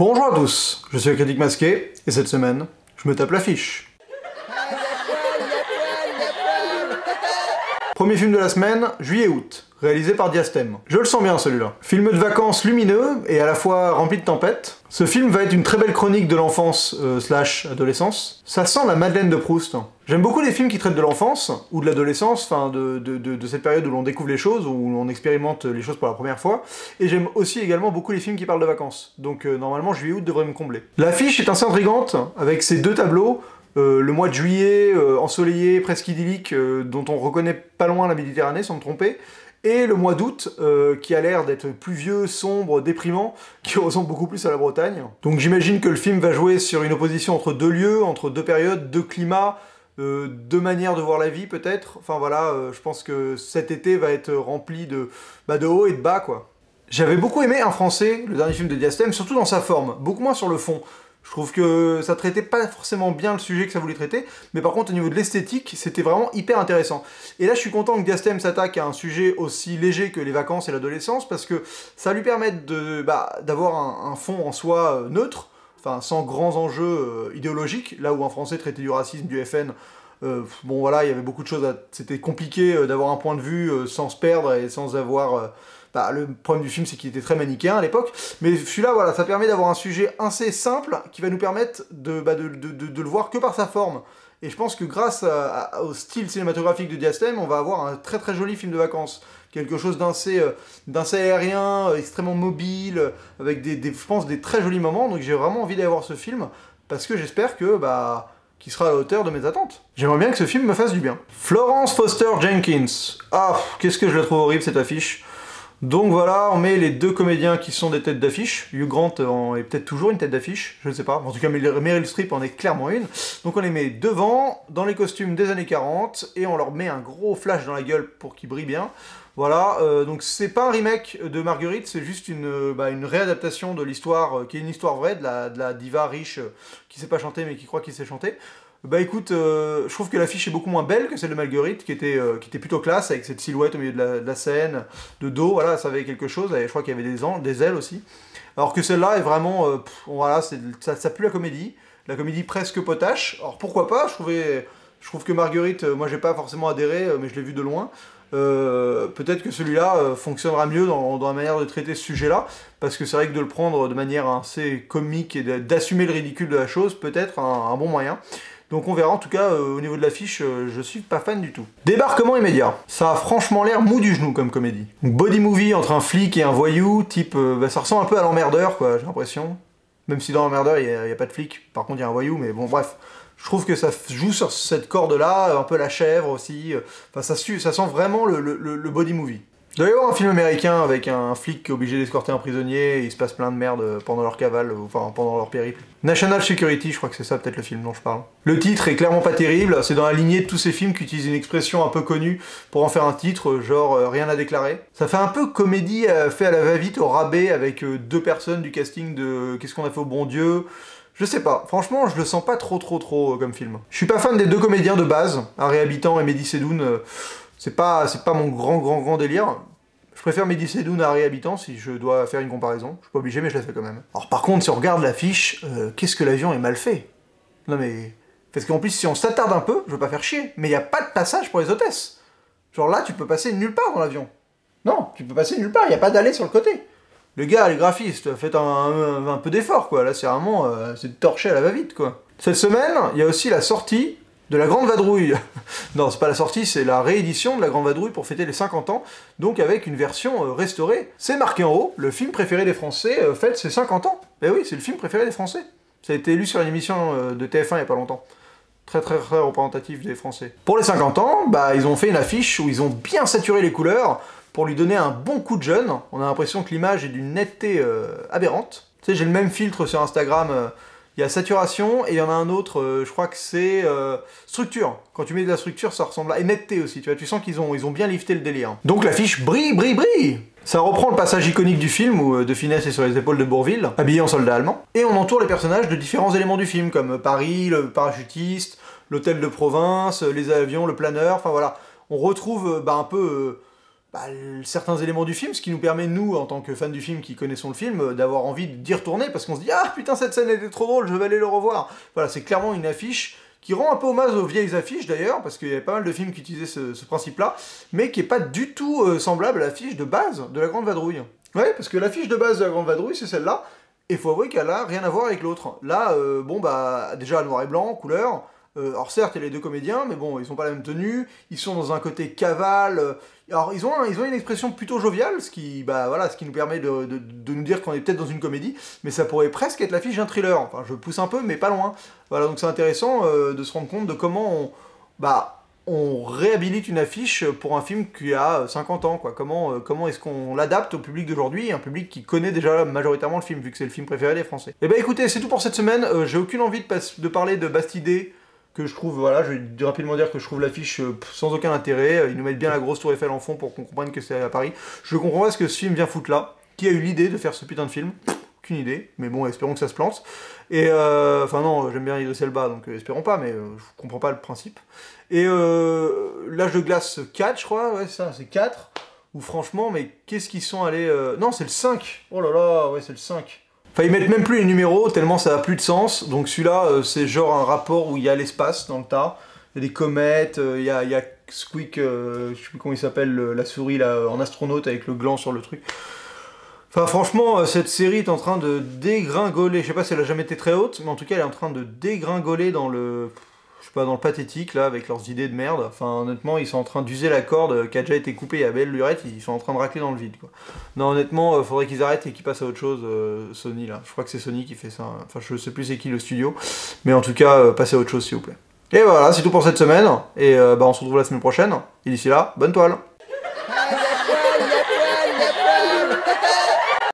Bonjour à tous, je suis le Critique Masqué, et cette semaine, je me tape l'affiche. Premier film de la semaine, juillet-août, réalisé par Diastème. Je le sens bien celui-là. Film de vacances lumineux et à la fois rempli de tempêtes. Ce film va être une très belle chronique de l'enfance slash adolescence. Ça sent la Madeleine de Proust. J'aime beaucoup les films qui traitent de l'enfance, ou de l'adolescence, enfin de cette période où l'on découvre les choses, où l'on expérimente les choses pour la première fois. Et j'aime aussi également beaucoup les films qui parlent de vacances. Donc normalement juillet-août devrait me combler. L'affiche est assez intrigante, avec ces deux tableaux. Le mois de juillet, ensoleillé, presque idyllique, dont on reconnaît pas loin la Méditerranée, sans me tromper, et le mois d'août, qui a l'air d'être pluvieux, sombre, déprimant, qui ressemble beaucoup plus à la Bretagne. Donc j'imagine que le film va jouer sur une opposition entre deux lieux, entre deux périodes, deux climats, deux manières de voir la vie peut-être. Enfin voilà, je pense que cet été va être rempli de haut et de bas, quoi. J'avais beaucoup aimé Un Français, le dernier film de Diastème, surtout dans sa forme, beaucoup moins sur le fond. Je trouve que ça traitait pas forcément bien le sujet que ça voulait traiter, mais par contre au niveau de l'esthétique, c'était vraiment hyper intéressant. Et là je suis content que Diastème s'attaque à un sujet aussi léger que les vacances et l'adolescence, parce que ça va lui permettre d'avoir un fond en soi neutre, enfin sans grands enjeux idéologiques, là où Un Français traitait du racisme, du FN, bon voilà, il y avait beaucoup de choses, c'était compliqué d'avoir un point de vue sans se perdre et sans avoir... le problème du film, c'est qu'il était très manichéen à l'époque, mais celui-là, voilà, ça permet d'avoir un sujet assez simple qui va nous permettre de le voir que par sa forme. Et je pense que grâce au style cinématographique de Diastème, on va avoir un très très joli film de vacances. Quelque chose d'assez aérien, extrêmement mobile, avec je pense, des très jolis moments. Donc j'ai vraiment envie d'aller voir ce film, parce que j'espère que, qu'il sera à la hauteur de mes attentes. J'aimerais bien que ce film me fasse du bien. Florence Foster Jenkins. Ah, qu'est-ce que je la trouve horrible cette affiche. Donc voilà, on met les deux comédiens qui sont des têtes d'affiche. Hugh Grant est peut-être toujours une tête d'affiche, je ne sais pas. En tout cas, Meryl Streep en est clairement une. Donc on les met devant, dans les costumes des années 40, et on leur met un gros flash dans la gueule pour qu'ils brillent bien. Voilà, donc c'est pas un remake de Marguerite, c'est juste une réadaptation de l'histoire, qui est une histoire vraie, de la diva riche qui sait pas chanter mais qui croit qu'il sait chanter. Écoute, je trouve que l'affiche est beaucoup moins belle que celle de Marguerite, qui était plutôt classe, avec cette silhouette au milieu de la scène, de dos, voilà, ça avait quelque chose, et je crois qu'il y avait des ailes aussi. Alors que celle-là est vraiment, voilà, ça pue la comédie presque potache. Alors pourquoi pas, je trouve que Marguerite, moi j'ai pas forcément adhéré, mais je l'ai vu de loin. Peut-être que celui-là fonctionnera mieux dans la manière de traiter ce sujet-là, parce que c'est vrai que de le prendre de manière assez comique et d'assumer le ridicule de la chose, peut-être un bon moyen. Donc on verra, en tout cas, au niveau de l'affiche, je suis pas fan du tout. Débarquement immédiat. Ça a franchement l'air mou du genou comme comédie. Donc, body movie entre un flic et un voyou, type... ça ressemble un peu à l'emmerdeur, quoi, j'ai l'impression. Même si dans l'emmerdeur, il n'y a pas de flic, par contre il y a un voyou, mais bon, bref. Je trouve que ça joue sur cette corde-là, un peu la chèvre aussi. Enfin, ça sent vraiment le body movie. Il doit y avoir un film américain avec un flic qui est obligé d'escorter un prisonnier, et il se passe plein de merde pendant leur cavale, enfin pendant leur périple. National Security, je crois que c'est ça peut-être le film dont je parle. Le titre est clairement pas terrible, c'est dans la lignée de tous ces films qui utilisent une expression un peu connue pour en faire un titre, genre rien à déclarer. Ça fait un peu comédie fait à la va-vite au rabais avec deux personnes du casting de Qu'est-ce qu'on a fait au bon Dieu. Je sais pas, franchement je le sens pas trop comme film. Je suis pas fan des deux comédiens de base, Harry Habitant et Mehdi Sedoun. C'est pas mon grand délire. Je préfère Mehdi Sedoun à Harry Habitant si je dois faire une comparaison. Je suis pas obligé mais je la fais quand même. Alors par contre si on regarde l'affiche, qu'est-ce que l'avion est mal fait. Non mais... Parce qu'en plus si on s'attarde un peu, je veux pas faire chier, mais il y a pas de passage pour les hôtesses. Genre là tu peux passer nulle part dans l'avion. Non, tu peux passer nulle part, il y a pas d'allée sur le côté. Les gars, les graphistes, faites un peu d'effort quoi, là c'est vraiment... c'est de torcher à la va-vite quoi. Cette semaine, il y a aussi la sortie de La Grande Vadrouille. Non, c'est pas la sortie, c'est la réédition de La Grande Vadrouille pour fêter les 50 ans, donc avec une version restaurée. C'est marqué en haut, le film préféré des Français fête ses 50 ans. Eh oui, c'est le film préféré des Français. Ça a été élu sur une émission de TF1 il y a pas longtemps. Très représentatif des Français. Pour les 50 ans, ils ont fait une affiche où ils ont bien saturé les couleurs pour lui donner un bon coup de jeune. On a l'impression que l'image est d'une netteté aberrante. Tu sais, j'ai le même filtre sur Instagram... Il y a saturation, et il y en a un autre, je crois que c'est structure. Quand tu mets de la structure, ça ressemble à... Et netteté aussi, tu vois, tu sens qu'ils ont bien lifté le délire. Donc l'affiche brille. Ça reprend le passage iconique du film, où De Funès est sur les épaules de Bourvil, habillé en soldat allemand. Et on entoure les personnages de différents éléments du film, comme Paris, le parachutiste, l'hôtel de province, les avions, le planeur, enfin voilà. On retrouve un peu... certains éléments du film, ce qui nous permet, nous, en tant que fans du film qui connaissons le film, d'avoir envie d'y retourner, parce qu'on se dit « Ah putain, cette scène était trop drôle, je vais aller le revoir !» Voilà, c'est clairement une affiche qui rend un peu hommage aux vieilles affiches d'ailleurs, parce qu'il y avait pas mal de films qui utilisaient ce principe-là, mais qui est pas du tout semblable à l'affiche de base de La Grande Vadrouille. Ouais, parce que l'affiche de base de La Grande Vadrouille, c'est celle-là, et faut avouer qu'elle a rien à voir avec l'autre. Là, déjà noir et blanc, couleur, alors certes, il y a les deux comédiens, mais bon, ils ont pas la même tenue, ils sont dans un côté cavale, alors ils ont une expression plutôt joviale, ce qui nous permet de nous dire qu'on est peut-être dans une comédie, mais ça pourrait presque être l'affiche d'un thriller, enfin je pousse un peu, mais pas loin. Voilà, donc c'est intéressant de se rendre compte de comment on réhabilite une affiche pour un film qui a 50 ans, quoi. Comment est-ce qu'on l'adapte au public d'aujourd'hui, un public qui connaît déjà majoritairement le film, vu que c'est le film préféré des Français. Et bah écoutez, c'est tout pour cette semaine, j'ai aucune envie de parler de Bastidé, que je trouve, voilà, je vais rapidement dire que je trouve l'affiche sans aucun intérêt, ils nous mettent bien la grosse tour Eiffel en fond pour qu'on comprenne que c'est à Paris. Je comprends pas ce que ce film vient foutre là, qui a eu l'idée de faire ce putain de film, aucune idée, mais bon, espérons que ça se plante. Et enfin non, j'aime bien Idriss Elba, donc espérons pas, mais je comprends pas le principe. Et L'Âge de glace 4, je crois, ouais ça, c'est 4, où franchement, mais qu'est-ce qu'ils sont allés... Non, c'est le 5, oh là là, ouais c'est le 5. Enfin, ils mettent même plus les numéros, tellement ça a plus de sens. Donc celui-là, c'est genre un rapport où il y a l'espace dans le tas. Il y a des comètes, il y a Squeak, je sais plus comment il s'appelle, la souris là, en astronaute avec le gland sur le truc. Enfin franchement, cette série est en train de dégringoler. Je sais pas si elle a jamais été très haute, mais en tout cas elle est en train de dégringoler dans le... Je sais pas, dans le pathétique là, avec leurs idées de merde. Enfin honnêtement, ils sont en train d'user la corde qui a déjà été coupée à belle lurette, ils sont en train de racler dans le vide quoi. Non honnêtement, faudrait qu'ils arrêtent et qu'ils passent à autre chose, Sony là. Je crois que c'est Sony qui fait ça. Enfin je sais plus c'est qui le studio, mais en tout cas, passez à autre chose s'il vous plaît. Et voilà, c'est tout pour cette semaine, et on se retrouve la semaine prochaine. Et d'ici là, bonne toile.